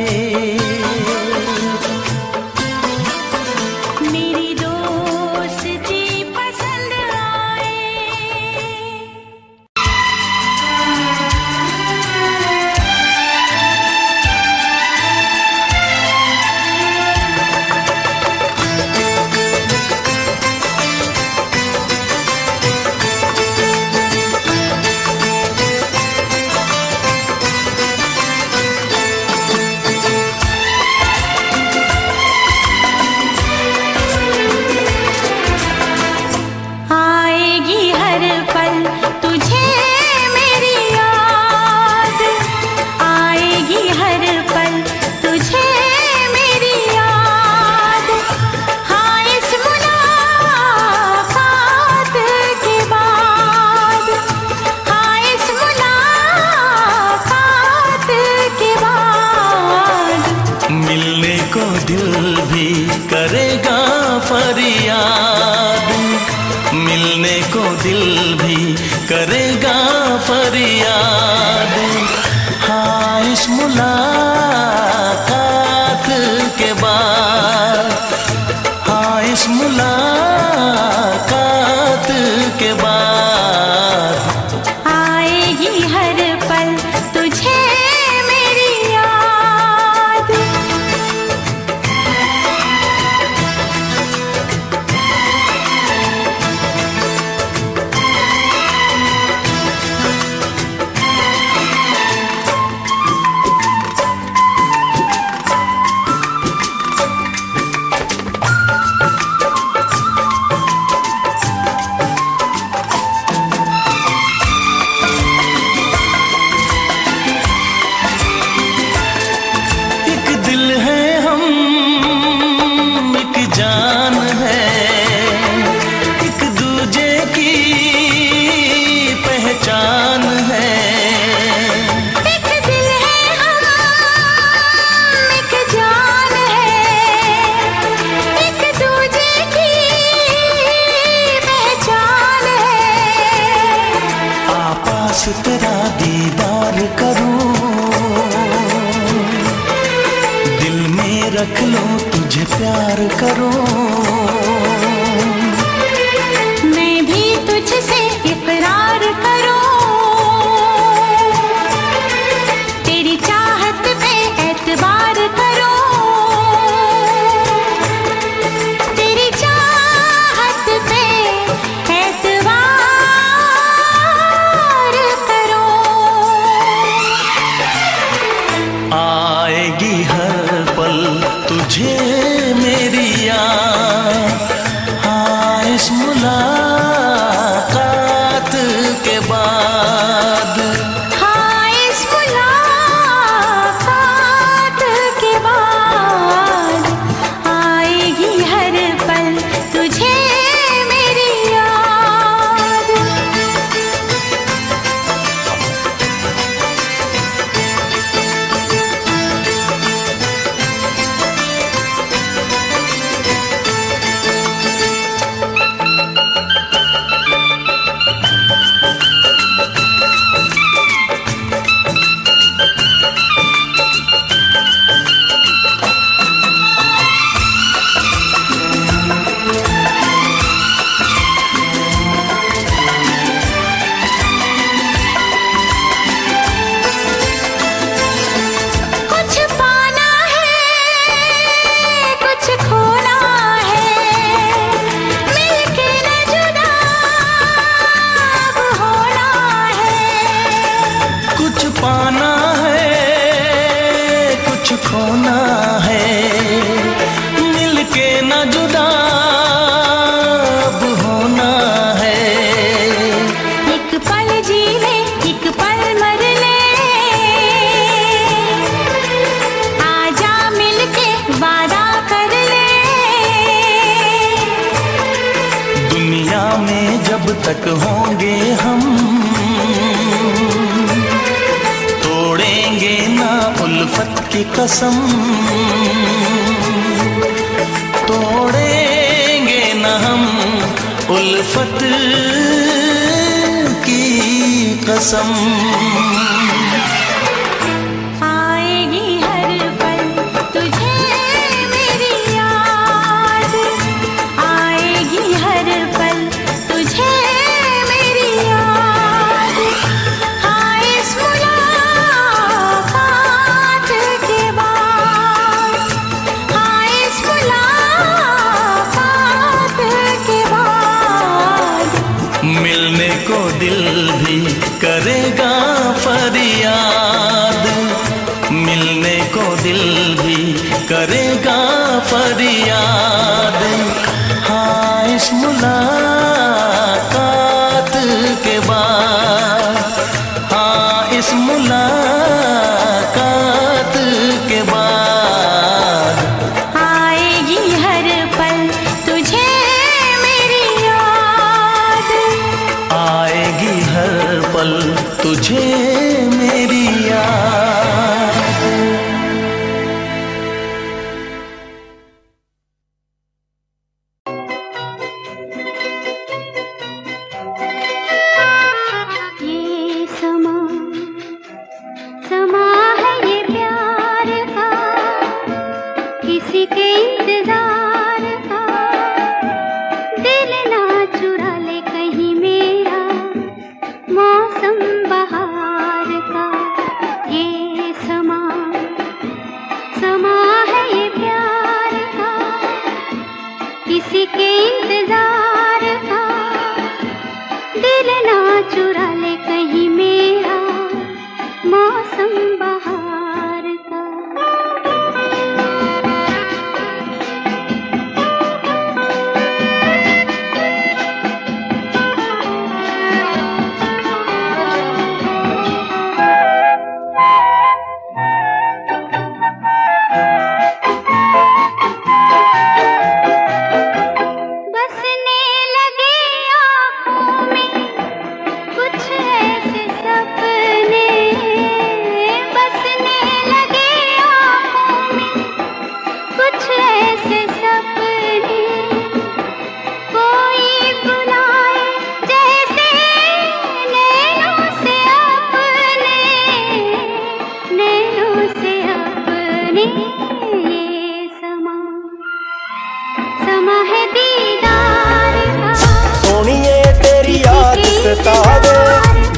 Speaker 1: दिल भी करेगा फरियाद, मिलने को दिल भी करेगा फरियाद। के बाद
Speaker 2: आएगी हर पल तुझे मेरी याद।
Speaker 1: एक दिल है हम, एक जान है, एक दूजे की पहचान है।
Speaker 2: एक दिल है हम, एक जान है, एक दूजे की पहचान है।
Speaker 1: आपास तेरा दीदार करूं, दिल में रख लूं तुझे प्यार करूं।
Speaker 2: मैं भी तुझसे इकरार करूं, तेरी चाहत पे एतबार करूं, तेरी चाहत पे एतबार करूं।
Speaker 1: आएगी हर पल तुझे मेरी याद, हाँ इस मुलाकात के बाद।
Speaker 2: हाँ इस मुलाकात के बाद आएगी हर पल तुझे मेरी याद। कुछ पाना है, कुछ खोना है, मिलके न जुदा अब होना है।
Speaker 1: कुछ पाना है, कुछ खोना है, मिलके न जुदा अब होना है।
Speaker 2: एक पल जी ले, एक पल मर ले, आजा मिलके वादा कर ले।
Speaker 1: दुनिया में जब तक होंगे हम, तोड़ेंगे ना उल्फत की कसम, तोड़ेंगे ना हम उल्फत की कसम।
Speaker 2: आएगी हर पल तुझे मेरी याद, आएगी हर पल तुझे मेरी याद। हाँ इस मुलाकात के बाद, हाँ इस मुलाकात के बाद
Speaker 1: मिलने को दिल भी करेगा फरियाद, मिलने को दिल भी करेगा फरियाद। हाँ इस मुलाकात के बाद, हाँ इस मुलाकात के बाद
Speaker 2: आएगी हर पल तुझे मेरी याद।
Speaker 1: आएगी हर पल तुझे मेरी याद।
Speaker 5: ਸਤਾਵੇ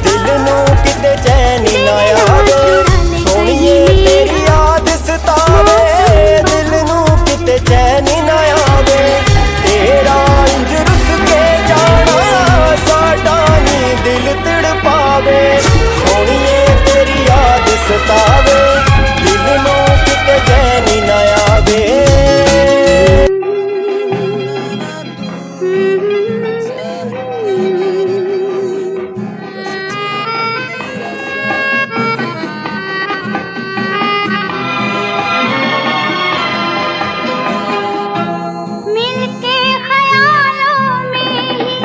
Speaker 5: ਦਿਲ ਨੂੰ ਕਿਤੇ ਚੈਨ ਨਾ ਆਵੇ ਸੋਹਣੀਏ ਤੇਰੀ ਯਾਦ ਸਤਾਵੇ ਦਿਲ ਨੂੰ ਕਿਤੇ ਚੈਨ ਨਾ ਆਵੇ ਤੇਰਾ ਇੰਜ ਰੁੱਸ ਕੇ ਜਾਣਾ ਸਾਡਾ ਨੀ ਦਿਲ ਤੜਪਾਵੇ ਸੋਹਣੀਏ ਤੇਰੀ ਯਾਦ ਸਤਾਵੇ ਦਿਲ ਨੂੰ ਕਿਤੇ ਚੈਨ ਨਾ ਆਵੇ
Speaker 2: मिलके ख्यालों में ही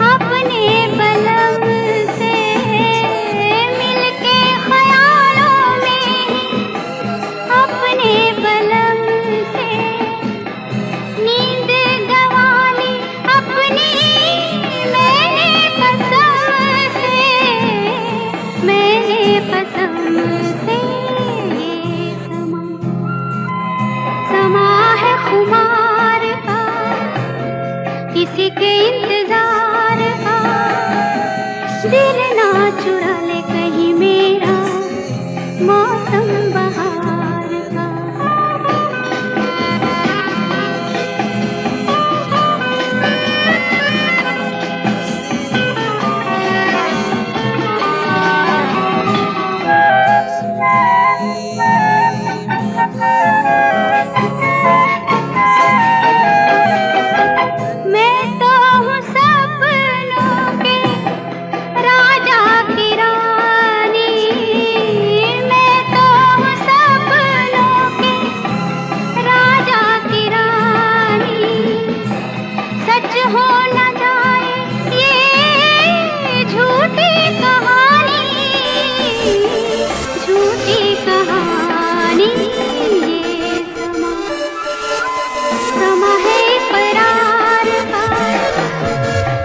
Speaker 2: अपने बलम से मिलके ख्यालों में ही अपने बलम से नींद गंवाली अपनी मैंने कसम से ये समा है खुमार का किसी के इंतजार का दिल ना चुरा ले कहीं मेरा मौसम बहार का मैं तो हूँ सपनों के राजा की रानी मैं तो हूँ सपनों के राजा की रानी सच हो न जाए ये झूठी कहानी ये समा है करार का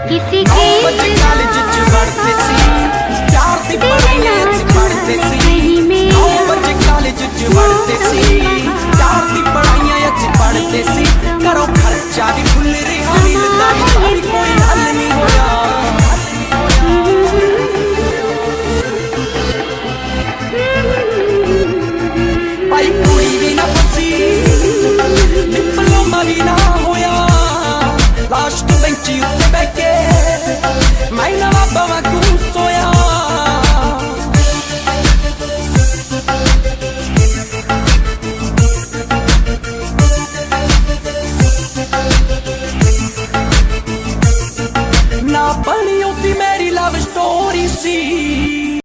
Speaker 2: किसी के
Speaker 5: ਬੱਚੇ ਕਾਲਜ ਚ ਪੜ੍ਹਦੇ ਸੀ ਪਿਆਰ ਦੀ ਪੜ੍ਹਾਈਆਂ ਚ ਪੜ੍ਹਦੇ ਸੀ ਉਹ ਬੱਚੇ ਕਾਲਜ ਚ ਪੜ੍ਹਦੇ ਸੀ ਪਿਆਰ ਦੀ ਪੜ੍ਹਾਈਆਂ ਚ ਪੜ੍ਹਦੇ ਸੀ ਘਰੋਂ ਖਰਚਾ ਵੀ ਫੁੱਲ ਰਿਹਾ ਮਿਲਦਾ ਵੀ ਕੋਈ ਹੱਲ ਨਹੀਂ ਹੋਇਆ ਭਾਈ ਕੁੜੀ ਵੀ ਨਾ ਫਸੀ ਡਿਪਲੋਮਾ ਵੀ ਨਾ ਹੋਇਆ ਲਾਸਟ ਬੈਂਚ ਉੱਤੇ ਬਹਿ ਕੇ ਮੈਂ ਨਾ ਬਾਬਾ ਤੂੰ ਸੋਇਆ ਨਾ ਬਣੀ ਉਹਦੀ ਮੇਰੀ ਲਵ ਸਟੋਰੀ ਸੀ